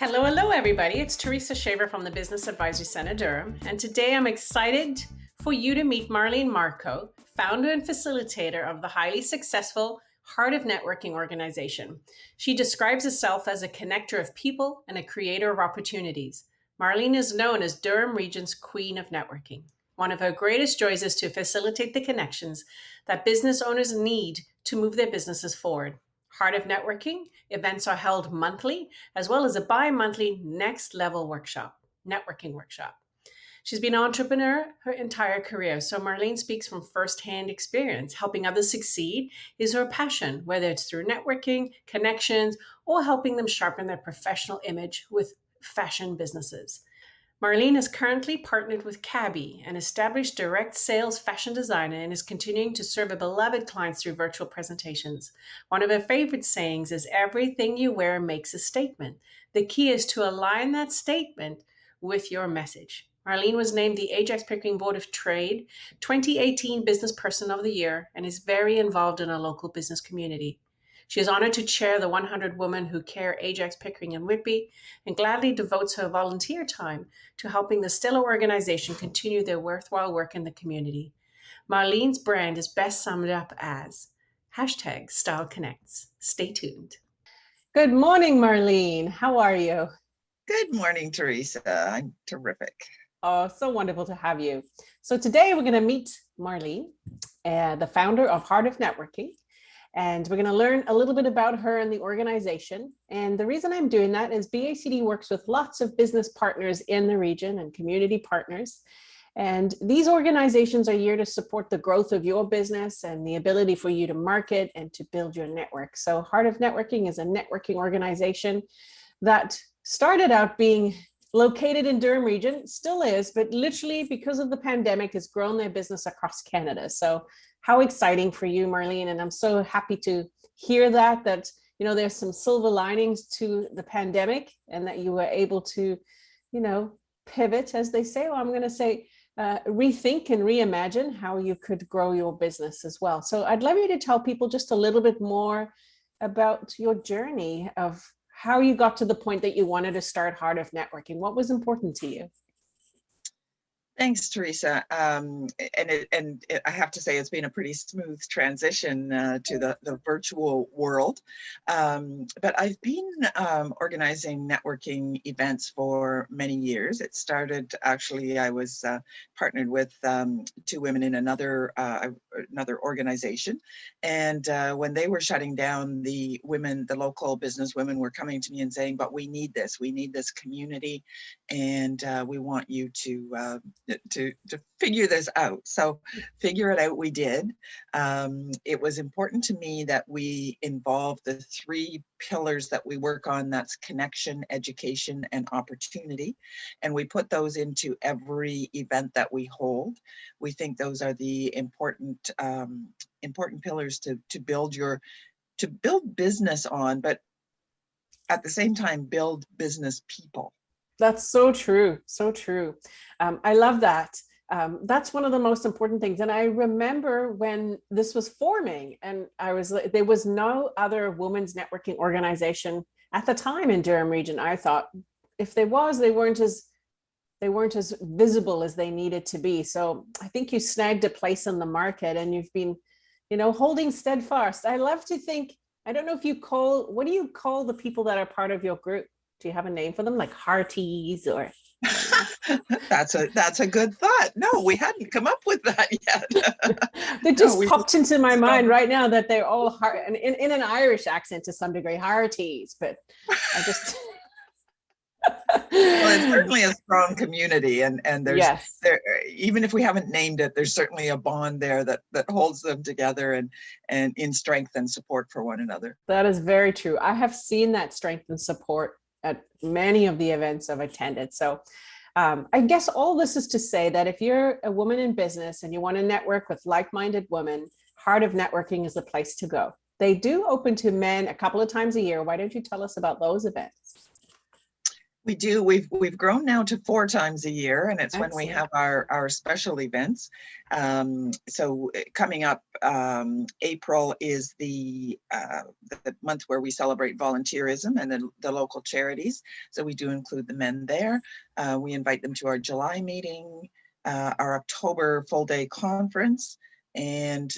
Hello, everybody. It's Teresa Shaver from the Business Advisory Centre Durham, and today I'm excited for you to meet Marlene Marco, founder and facilitator of the highly successful Heart of Networking organization. She describes herself as a connector of people and a creator of opportunities. Marlene is known as Durham Region's Queen of Networking. One of her greatest joys is to facilitate the connections that business owners need to move their businesses forward. Heart of Networking events are held monthly, as well as a bi-monthly next level networking workshop. She's been an entrepreneur her entire career, so Marlene speaks from firsthand experience. Helping others succeed is her passion, whether it's through networking, connections, or helping them sharpen their professional image with fashion businesses. Marlene is currently partnered with Cabi, an established direct sales fashion designer, and is continuing to serve her beloved clients through virtual presentations. One of her favorite sayings is, "Everything you wear makes a statement." The key is to align that statement with your message. Marlene was named the Ajax Pickering Board of Trade 2018 Business Person of the Year and is very involved in a local business community. She is honored to chair the 100 Women Who Care Ajax Pickering and Whitby and gladly devotes her volunteer time to helping the stellar organization continue their worthwhile work in the community. Marlene's brand is best summed up as hashtag Style Connects. Stay tuned. Good morning, Marlene. How are you? Good morning, Teresa. I'm terrific. Oh, so wonderful to have you. So today we're going to meet Marlene, the founder of Heart of Networking. And we're going to learn a little bit about her and the organization. And the reason I'm doing that is BACD works with lots of business partners in the region and community partners. And these organizations are here to support the growth of your business and the ability for you to market and to build your network. So Heart of Networking is a networking organization that started out being located in Durham region, still is, but literally because of the pandemic has grown their business across Canada. So how exciting for you, Marlene. And I'm so happy to hear that there's some silver linings to the pandemic and that you were able to, pivot, as they say, or I'm going to say, rethink and reimagine how you could grow your business as well. So I'd love you to tell people just a little bit more about your journey of how you got to the point that you wanted to start Heart of Networking. What was important to you? Thanks, Teresa. I have to say it's been a pretty smooth transition to the virtual world. But I've been organizing networking events for many years. It started, actually, I was partnered with two women in another organization. And when they were shutting down, the local business women were coming to me and saying, but we need this community, and we want you to figure this out. So figure it out we did. It was important to me that we involve the three pillars that we work on. That's connection, education, and opportunity. And we put those into every event that we hold. We think those are the important pillars to build business on, but at the same time, build business people. That's so true. So true. I love that. That's one of the most important things. And I remember when this was forming and there was no other women's networking organization at the time in Durham region. I thought if there was, they weren't as visible as they needed to be. So I think you snagged a place in the market and you've been, holding steadfast. I love to think, I don't know if what do you call the people that are part of your group? Do you have a name for them, like hearties or? That's a good thought. No, we hadn't come up with that yet. They just popped into my mind right now that they're all heart and in an Irish accent to some degree, hearties. But I just. Well, it's certainly a strong community, and there's yes. Even if we haven't named it, there's certainly a bond there that holds them together and in strength and support for one another. That is very true. I have seen that strength and support at many of the events I've attended. So I guess all this is to say that if you're a woman in business and you want to network with like-minded women, Heart of Networking is the place to go. They do open to men a couple of times a year. Why don't you tell us about those events? We do. We've grown now to 4 times a year, and it's when we Excellent. have our special events. So coming up, April is the month where we celebrate volunteerism and the local charities. So we do include the men there. We invite them to our July meeting, our October full day conference, and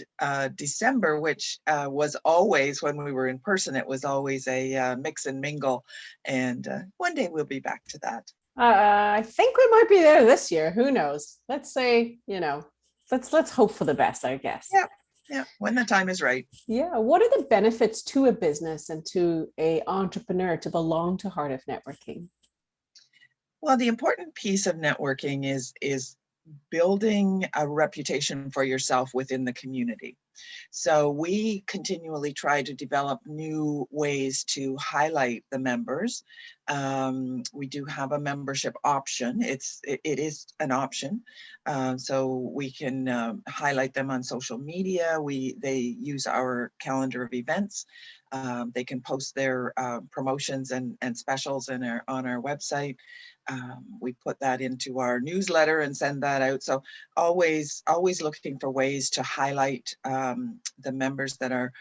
December, which was always, when we were in person, it was always a mix and mingle. And one day we'll be back to that. I think we might be there this year. Who knows? Let's say, let's hope for the best, I guess. Yeah, yeah, when the time is right. Yeah. What are the benefits to a business and to a entrepreneur to belong to Heart of Networking? Well, the important piece of networking is building a reputation for yourself within the community. So we continually try to develop new ways to highlight the members. We do have a membership option. It is an option, so we can highlight them on social media. They use our calendar of events. They can post their promotions and specials on our website. We put that into our newsletter and send that out. So always looking for ways to highlight the members that are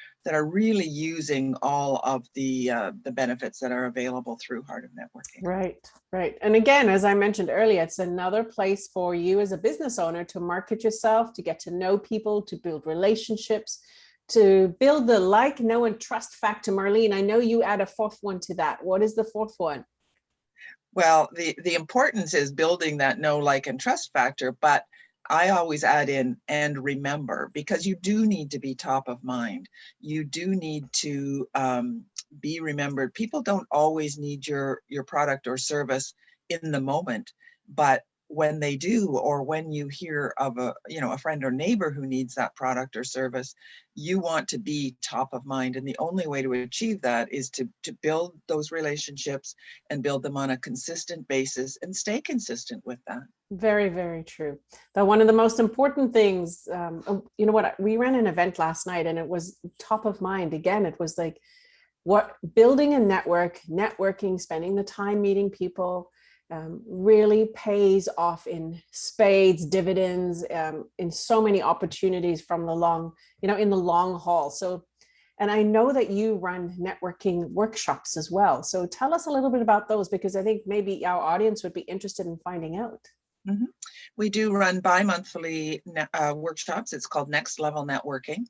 really using all of the benefits that are available through Heart of Networking. Right, right. And again, as I mentioned earlier, it's another place for you as a business owner to market yourself, to get to know people, to build relationships, to build the like, know, and trust factor. Marlene, I know you add a fourth one to that. What is the fourth one? Well, the importance is building that know, like, and trust factor, but I always add in and remember, because you do need to be top of mind. You do need to be remembered. People don't always need your product or service in the moment, but when they do, or when you hear of a friend or neighbor who needs that product or service, you want to be top of mind. And the only way to achieve that is to build those relationships and build them on a consistent basis and stay consistent with that. Very, very true. But one of the most important things, you know what, we ran an event last night and it was top of mind. Again, it was like what building a network, networking, spending the time meeting people really pays off in spades, dividends, in so many opportunities from the long, in the long haul. So, and I know that you run networking workshops as well. So tell us a little bit about those, because I think maybe our audience would be interested in finding out. Mm-hmm. We do run bi-monthly workshops. It's called Next Level Networking.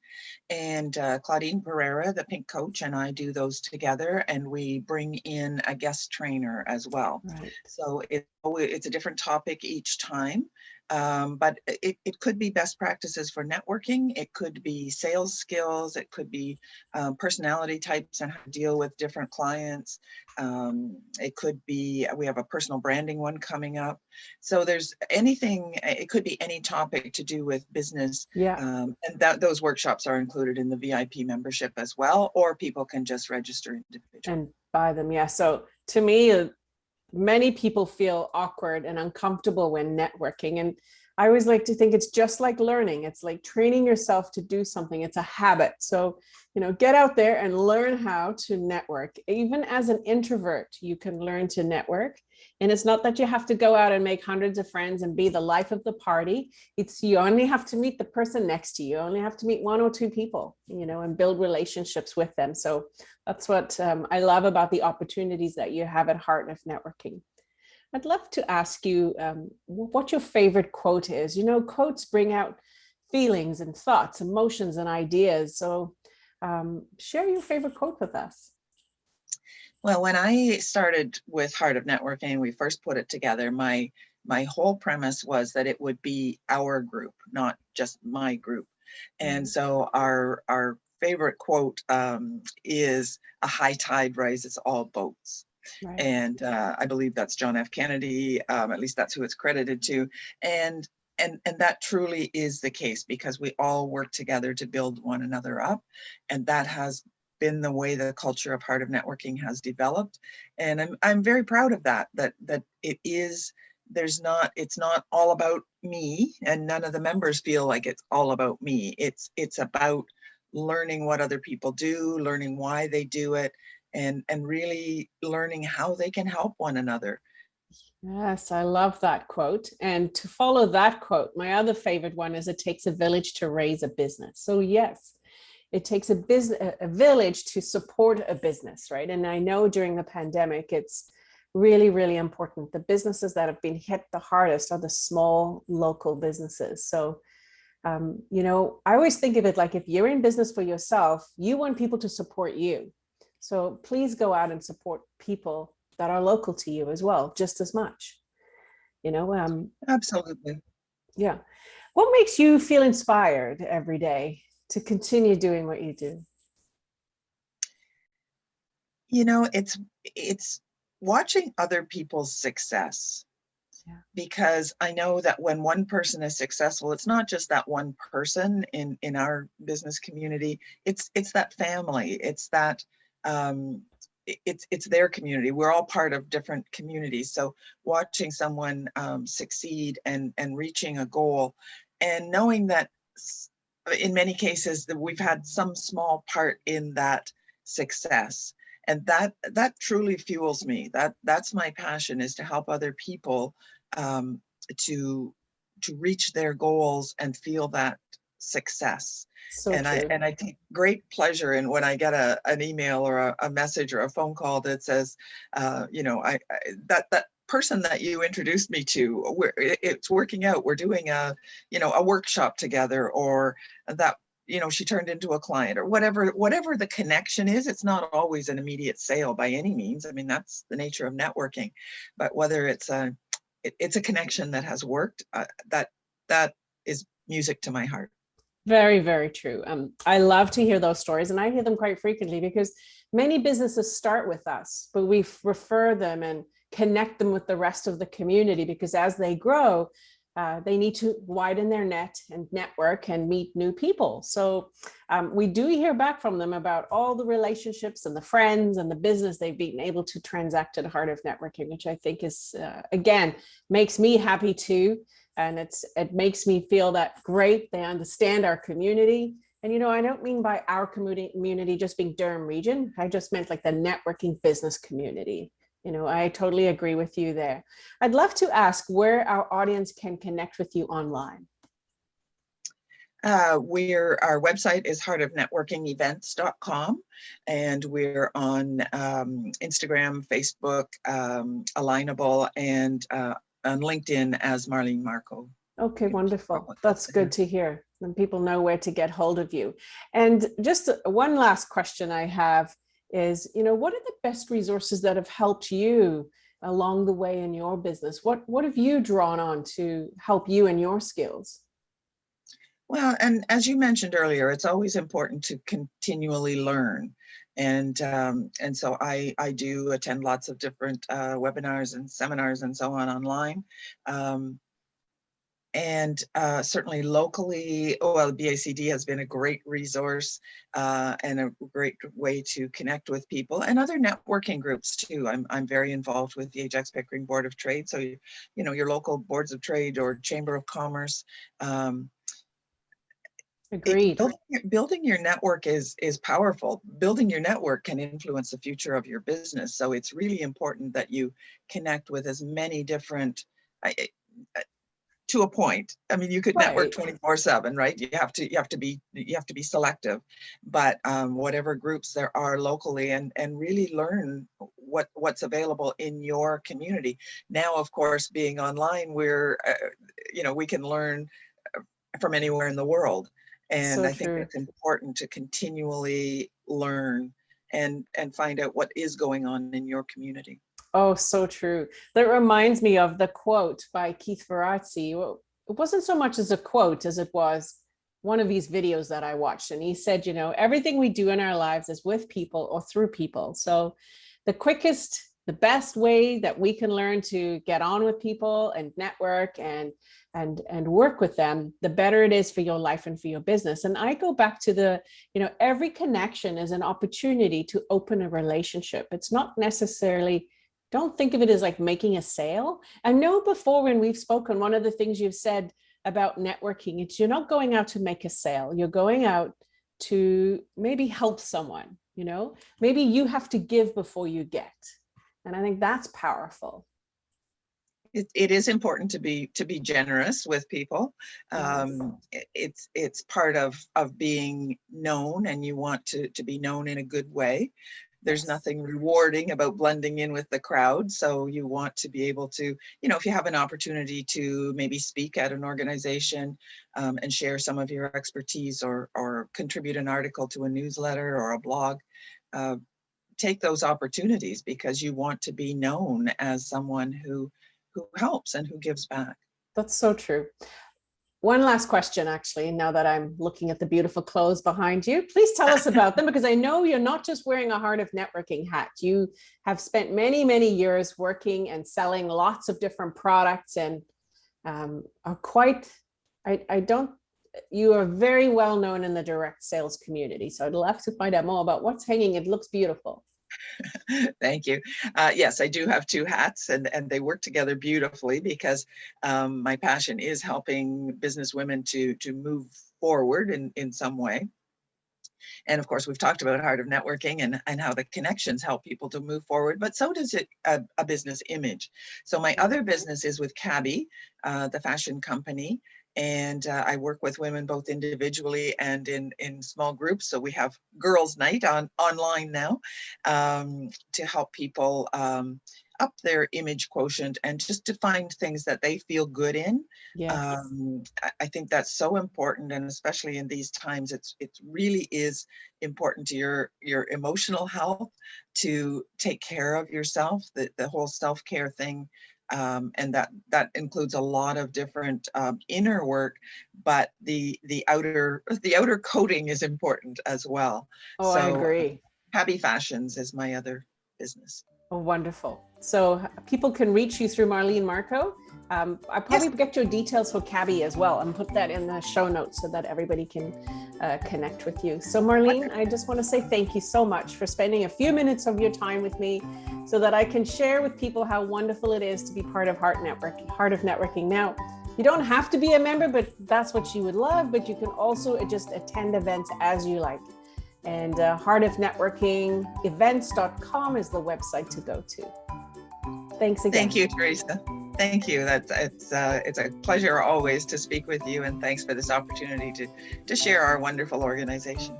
And Claudine Pereira, the Pink Coach, and I do those together, and we bring in a guest trainer as well. Right. So it's a different topic each time. But it could be best practices for networking. It could be sales skills. It could be personality types and how to deal with different clients. It could be, we have a personal branding one coming up. So there's anything, it could be any topic to do with business. Yeah. And those workshops are included in the VIP membership as well, or people can just register individually. And buy them. Yeah. So to me, many people feel awkward and uncomfortable when networking. And I always like to think it's just like learning. It's like training yourself to do something. It's a habit. So, get out there and learn how to network. Even as an introvert, you can learn to network. And it's not that you have to go out and make hundreds of friends and be the life of the party. It's you only have to meet the person next to you. You only have to meet one or two people, and build relationships with them. So that's what I love about the opportunities that you have at Heart of Networking. I'd love to ask you what your favorite quote is. Quotes bring out feelings and thoughts, emotions and ideas. So share your favorite quote with us. Well, when I started with Heart of Networking, we first put it together, my whole premise was that it would be our group, not just my group. And so our favorite quote is, "A high tide raises all boats." Right. And I believe that's John F. Kennedy, at least that's who it's credited to. And that truly is the case, because we all work together to build one another up. And that has been the way the culture of Heart of Networking has developed. And I'm very proud of that it is, it's not all about me, and none of the members feel like it's all about me. It's about learning what other people do, learning why they do it, and really learning how they can help one another. Yes, I love that quote. And to follow that quote, my other favorite one is it takes a village to raise a business. So yes, it takes a village to support a business, right? And I know during the pandemic, it's really, really important. The businesses that have been hit the hardest are the small local businesses. So I always think of it like if you're in business for yourself, you want people to support you. So please go out and support people that are local to you as well, just as much. You know, Absolutely. yeah. What makes you feel inspired every day to continue doing what you do? It's watching other people's success, Yeah. because I know that when one person is successful, it's not just that one person in our business community. It's that family. It's that it's their community. We're all part of different communities. So watching someone succeed and reaching a goal, and knowing that in many cases that we've had some small part in that success, and that truly fuels me. That's my passion, is to help other people um, to reach their goals and feel that success. So And I true. and I take great pleasure in when I get an email or a message or a phone call that says, that person that you introduced me to, it's working out. We're doing a workshop together, or that she turned into a client, or whatever the connection is. It's not always an immediate sale by any means. I mean, that's the nature of networking. But whether it's a connection that has worked, that is music to my heart. Very, very true. I love to hear those stories, and I hear them quite frequently because many businesses start with us, but we refer them and connect them with the rest of the community because as they grow, they need to widen their net and network and meet new people. So we do hear back from them about all the relationships and the friends and the business they've been able to transact at the heart of networking, which I think is, again, makes me happy too. And it makes me feel that great. They understand our community. And, I don't mean by our community just being Durham region. I just meant like the networking business community. I totally agree with you there. I'd love to ask where our audience can connect with you online. Our website is heartofnetworkingevents.com, and we're on Instagram, Facebook, Alignable, and on LinkedIn as Marlene Marco. Okay, wonderful. That's good to hear. Then people know where to get hold of you. And just one last question I have is, what are the best resources that have helped you along the way in your business? What have you drawn on to help you in your skills? Well, and as you mentioned earlier, it's always important to continually learn. And so I do attend lots of different webinars and seminars and so on online. And certainly locally, BACD has been a great resource and a great way to connect with people, and other networking groups too. I'm very involved with the Ajax Pickering Board of Trade. So, your local boards of trade or Chamber of Commerce. Agreed. Building your network is powerful. Building your network can influence the future of your business. So it's really important that you connect with as many different, to a point. I mean, you could network 24/7, right? You have to be selective, but whatever groups there are locally, and really learn what's available in your community. Now, of course, being online, we can learn from anywhere in the world. And So I think true. it's important to continually learn and find out what is going on in your community. Oh, so true. That reminds me of the quote by Keith Ferrazzi. Well, it wasn't so much as a quote as it was one of these videos that I watched. And he said, everything we do in our lives is with people or through people. So the quickest, the best way that we can learn to get on with people and network and work with them, the better it is for your life and for your business. And I go back to every connection is an opportunity to open a relationship. It's not necessarily, don't think of it as like making a sale. I know before when we've spoken, one of the things you've said about networking, it's you're not going out to make a sale. You're going out to maybe help someone, maybe you have to give before you get. And I think that's powerful. It is important to be generous with people. Yes. It's part of being known, and you want to be known in a good way. There's Yes. nothing rewarding about blending in with the crowd. So you want to be able to, if you have an opportunity to maybe speak at an organization, and share some of your expertise, or contribute an article to a newsletter or a blog, uh, take those opportunities, because you want to be known as someone who helps and who gives back. That's so true. One last question, actually, now that I'm looking at the beautiful clothes behind you. Please tell us about them, because I know you're not just wearing a Heart of Networking hat. You have spent many, many years working and selling lots of different products, and are quite, I don't, you are very well known in the direct sales community. So I'd love to find out more about what's hanging. It looks beautiful. Thank you. Yes, I do have two hats, and they work together beautifully, because my passion is helping business women to move forward in some way. And of course, we've talked about Heart of Networking, and how the connections help people to move forward, but so does it a business image. So my other business is with Cabi, the fashion company. And I work with women both individually and in small groups. So we have girls' night online now, to help people up their image quotient, and just to find things that they feel good in. Yes. I think that's so important, and especially in these times, it really is important to your emotional health, to take care of yourself. The whole self-care thing, and that includes a lot of different inner work, but the outer coating is important as well. Oh, I So agree. Happy Fashions is my other business. Oh, wonderful. So people can reach you through Marlene Marco. I Yes, probably get your details for Cabi as well, and put that in the show notes so that everybody can connect with you. So Marlene, I just want to say thank you so much for spending a few minutes of your time with me, so that I can share with people how wonderful it is to be part of Heart of Networking. Now, you don't have to be a member, but that's what you would love. But you can also just attend events as you like. And heartofnetworkingevents.com is the website to go to. Thanks again. thank you, Teresa. Thank you. It's a pleasure always to speak with you, and thanks for this opportunity to share our wonderful organization.